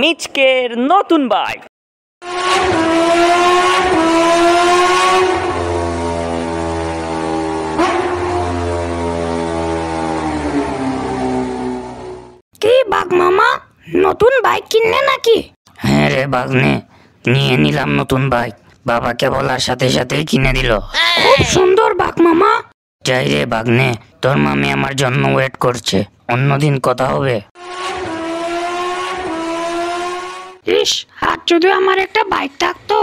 মিচকের নতুন বাইক। কি বাঘ মামা, নতুন বাইক কিনলে নাকি? হ্যাঁ রে বাগনে, নিয়ে নিলাম নতুন বাইক। বাবাকে বলার সাথে সাথেই কিনে দিল। খুব সুন্দর বাঘ মামা। যাই রে বাগনে, তোর মামি আমার জন্য ওয়েট করছে, অন্যদিন কথা হবে। ইস, আর যদি আমার একটা বাইক থাকতো।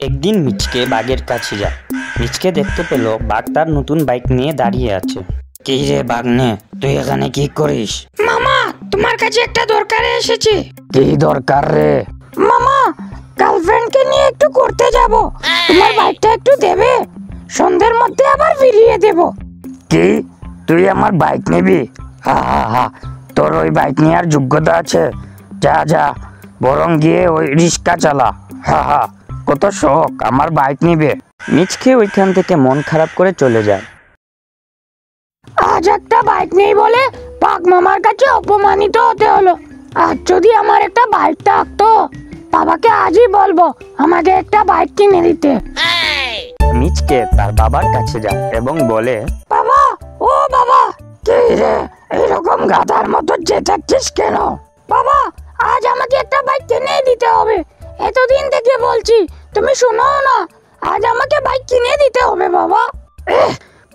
একদিন মিচকে বাঘের কাছে যায়। মিচকে দেখতে পেল বাঘ তার নতুন বাইক নিয়ে দাঁড়িয়ে আছে। কি রে বাগনে, তুই এখানে কি করিস? মামা, তোমার কাছে একটা দরকারে এসেছি। কি দরকার রে? মামা, গার্লফ্রেন্ডকে নিয়ে একটু ঘুরতে যাব, তোমার বাইকটা একটু দেবে? সন্ধ্যের মধ্যে আবার ফিরিয়ে দেব। কি, তুই আমার বাইক নিবি? হা হা হা, তোর ওই বাইক নেওয়ার যোগ্যতা আছে? যা যা, বরং গিয়ে ওই রিক্সা চালা। হা হা, কত শখ আমার বাইক নিবে। মিচকে ওইখান থেকে মন খারাপ করে চলে যায়। আজ একটা বাইক নেই বলে বাঘ মামার কাছে অপমানিত হতে হলো। আজ যদি আমার একটা বাইক থাকতো, বাবাকে আজই বলবো আমাকে একটা বাইক কিনে দিতে। মিচকে তার বাবার কাছে যায় এবং বলে, বাবা, ও বাবা। কি রে, এইরকম গাধার মতো চেঁচাচ্ছিস কেন? বাবা, আজ আমাকে একটা বাইক কিনে দিতে হবে। এতদিন থেকে বলছি, তুমি শুনো না। আজ আমাকে বাইক কিনে দিতে হবে বাবা।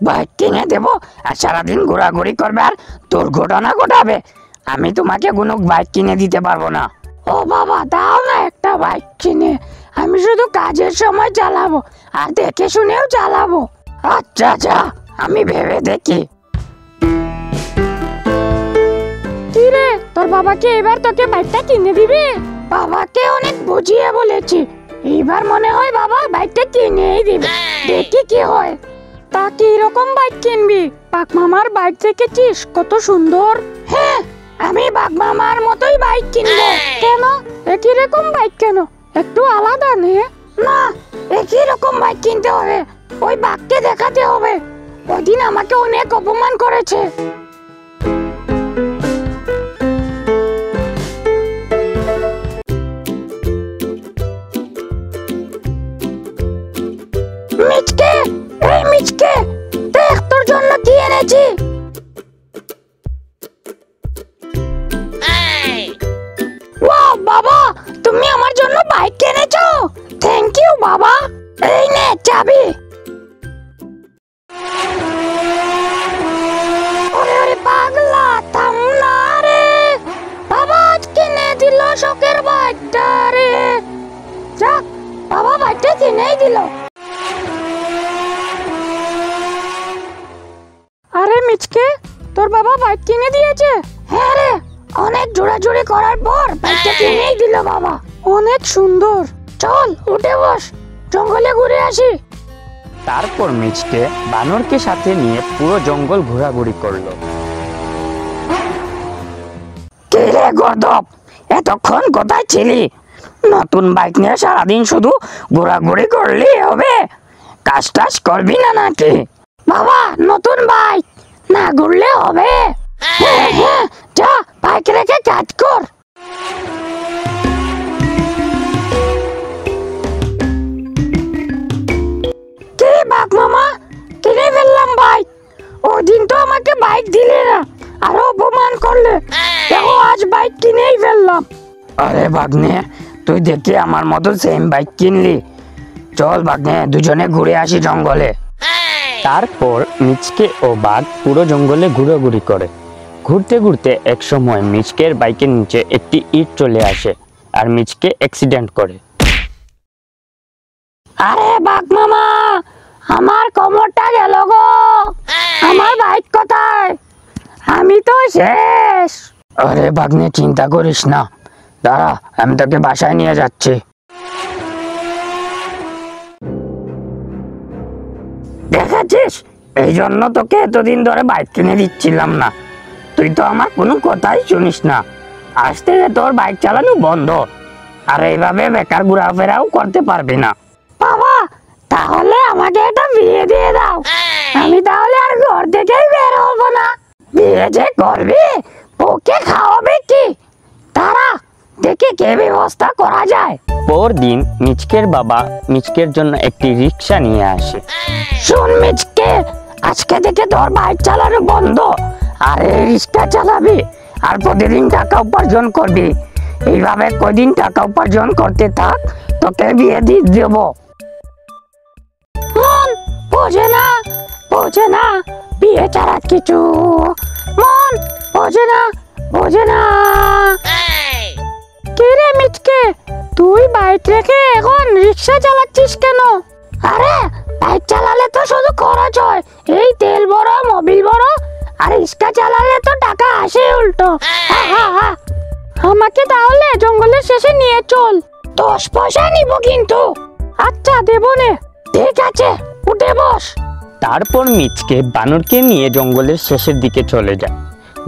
বাইক কিনে দেবো আর সারাদিন ঘোরাঘুরি করবে আর দুর্ঘটনা ঘটাবে? আমি তোমাকে কোনো বাইক কিনে দিতে পারবো না। ও বাবা, দাও না একটা বাইক কিনে। আমি শুধু কাজের সময় চালাবো আর দেখে শুনেও চালাবো। আচ্ছা আচ্ছা, আমি ভেবে দেখি। কি রে, তোর বাবাকে এবার তোকে বাইকটা কিনে দিবি? বাবাকে অনেক বুঝিয়ে বলেছি, এইবার মনে হয় বাবা বাইকটা কিনেই দিবে। দেখি কি হয়। তা কি রকম বাইক কিনবি? বাঘ মামার বাইক দেখেছিস কত সুন্দর। হ্যাঁ, আমি বাঘ মামার মতোই বাইক কিনবো। কেন, একই রকম বাইক কেন? একটু আলাদা নে। না, একই রকম বাইক কিনতে হবে। ওই বাঘকে দেখাতে হবে ওই দিন আমাকে অনেক অপমান করেছে। মিচকে, এই মিচকে, দেখ তোর জন্য কি এনেছি। ওয়াও বাবা, তুমি আমার জন্য বাইক কিনেছো। থ্যাংক ইউ বাবা। এই নে চাবি। ওরে ওরে পাগলা, থাম না রে। বাবা আজ কিনে দিল শখের বাইকটা রে। যাক, বাবা বাইকটা কিনেই দিল। আরে মিচকে, তোর বাবা বাইক কিনে দিয়েছে? হ্যাঁ রে, অনেক জোড়াজুড়ি করার পর বাইকটা কিনেই দিল বাবা। অনেক সুন্দর। চল উঠে বস, জঙ্গলে ঘুরে আসি। তারপর মিচকে বানরকে সাথে নিয়ে পুরো জঙ্গল ঘোরাঘুরি করলো। কে রে গর্দব, এতক্ষণ কোথায় ছিলি? নতুন বাইক নিয়ে সারাদিন শুধু ঘোরাঘুরি করলেই হবে? কাজ টাজ করবি না নাকি? বাবা, নতুন বাইক, না ঘুরলে হবে? হ্যাঁ হ্যাঁ, যা বাইক রেখে কাজ কর। কি বাঘ মামা, কিনে ফেললাম বাইক। ওই দিন তো আমাকে বাইক দিলে না, আরো অপমান করলে। দেখো আজ বাইক কিনেই ফেললাম। আরে বাগনে, তুই দেখি আমার মতো সেম বাইক কিনলি। চল বাগনে, দুজনে ঘুরে আসি জঙ্গলে। তারপর মিচকে ও বাঘ পুরো জঙ্গলে ঘোরাঘুরি করে। ঘুরতে ঘুরতে এক সময় মিচকের বাইকের নিচে একটি ইট চলে আসে আর মিচকে অ্যাক্সিডেন্ট করে। আরে বাঘ মামা, আমার কোমরটা গেল গো। আমার বাইক কোথায়? আমি তো শেষ। আরে বাগনে, চিন্তা করিস না, দাঁড়া, আমি তোকে বাসায় নিয়ে যাচ্ছি। দেখেছিস, এই জন্য তোকে এতদিন ধরে বাইক কিনে দিচ্ছিলাম না। তুই তো আমার কোনো কথাই শুনিস না। আজ থেকে তোর বাইক চালানো বন্ধ, আর এইভাবে বেকার ঘোরাফেরাও করতে পারবি না। বাবা, তাহলে আমাকে একটা বিয়ে দিয়ে দাও। আমি তাহলে আর ঘর থেকেই বের হবো না। বিয়ে যে করবি, ওকে খাওয়াবে কি? তারা দেখে কে ব্যবস্থা করা যায়। পরদিন মিচকের বাবা মিচকের জন্য একটি রিক্সা নিয়ে আসে। শোন মিচকে, আজকে থেকে তোর বাইক চালানো বন্ধ, আর এই রিক্সা চালাবি, আর প্রতিদিন টাকা উপার্জন করবি। এইভাবে কদিন টাকা উপার্জন করতে থাক, তোকে বিয়ে দিয়ে দেবো। মন বোঝে না বিয়ে ছাড়া কিছু, মন বোঝে না। কি রে মিচকে, তুই বাইক রেখে এখন রিক্সা চালাচ্ছিস কেন? আরে বাইক চালালে তো শুধু খরচ হয়, এই তেল বড়, মোবিল বড়, আর রিক্সা চালালে তো টাকা আসে উল্টো। আমাকে তাহলে জঙ্গলের শেষে নিয়ে চল। 10 পয়সা নিব কিন্তু। আচ্ছা দেবো নে। ঠিক আছে, উঠে বস। তারপর মিচকে বানরকে নিয়ে জঙ্গলের শেষের দিকে চলে যায়।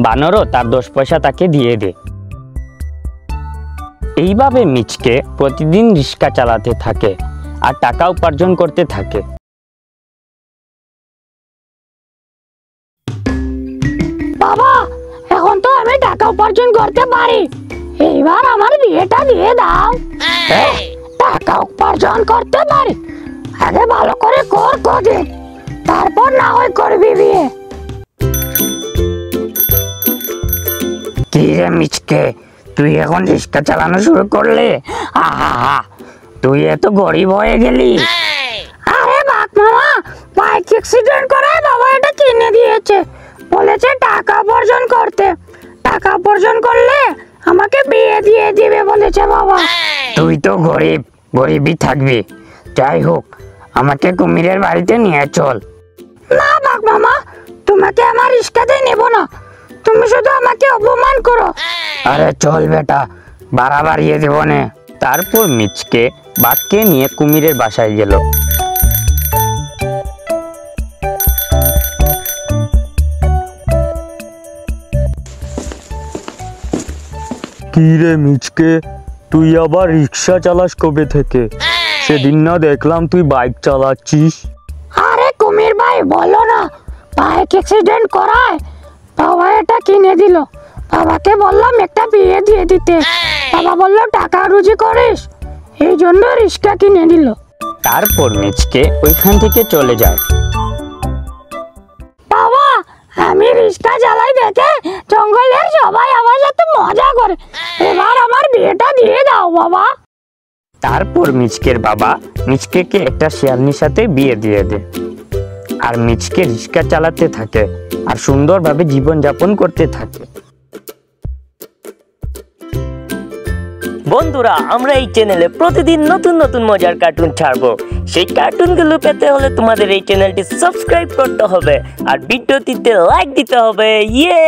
বানরও তার 10 পয়সা তাকে দিয়ে দেয়। এইভাবে মিচকে প্রতিদিন রিক্সা চালাতে থাকে আর টাকা উপার্জন করতে থাকে। বাবা, এখন তো আমি টাকা উপার্জন করতে পারি, এইবার আমার বিয়েটা দিয়ে দাও। টাকা উপার্জন করতে পারি, আগে ভালো করে কর কদিন, তারপর না হয় করবি বিয়ে। কি রে মিচকে, তুই এখন রিক্সা চালানো শুরু করলে? আহা, তুই এত গরিব হয়ে গেলি। আরে বাপ মামা, বাইক অ্যাক্সিডেন্ট করায় বাবা এটা কিনে দিয়েছে, বলেছে টাকা উপার্জন করতে, টাকা উপার্জন করলে আমাকে বিয়ে দিয়ে দিবে বলেছে বাবা। তুই তো গরিবই থাকবি। যাই হোক, আমাকে কুমিরের বাড়িতে নিয়ে চল। না বাপ মামা, তোমাকে আমার রিক্সাতে নেব না, তুমি শুধু আমাকে অপমান করো। আরে চল বেটা, ভাড়া বাড়িয়ে দেব নে। তারপর মিচকে বাঘকে নিয়ে কুমিরের বাসায় গেল। কি রে মিচকে, তুই আবার রিক্সা চালাস কবে থেকে? সেদিন না দেখলাম তুই বাইক চালাচ্ছিস। আরে কুমির ভাই, বলো না, বাইক অ্যাক্সিডেন্ট করায় বাবা এটা কিনে দিল। বাবাকে বললাম একটা বিয়ে দিয়ে দিতে, বাবা বললো টাকা রুজি করিস, এই জন্য রিক্সা কিনে দিল। তারপর মিচকে ওইখান থেকে চলে যায়। বাবা, আমি রিক্সা চালাই দেখে জঙ্গলের সবাই আমার সাথে মজা করে, এবার আমার বিয়েটা দিয়ে দাও বাবা। তারপর মিচকের বাবা মিচকেকে একটা শিয়ালনির সাথে বিয়ে দিয়ে দেয়, আর মিচকে রিক্সা চালাতে থাকে আর সুন্দরভাবে জীবনযাপন করতে থাকে। বন্ধুরা, আমরা এই চ্যানেলে প্রতিদিন নতুন নতুন মজার কার্টুন ছাড়বো। সেই কার্টুনগুলো পেতে হলে তোমাদের এই চ্যানেলটি সাবস্ক্রাইব করতে হবে আর ভিডিওটিতে লাইক দিতে হবে। ইয়ে!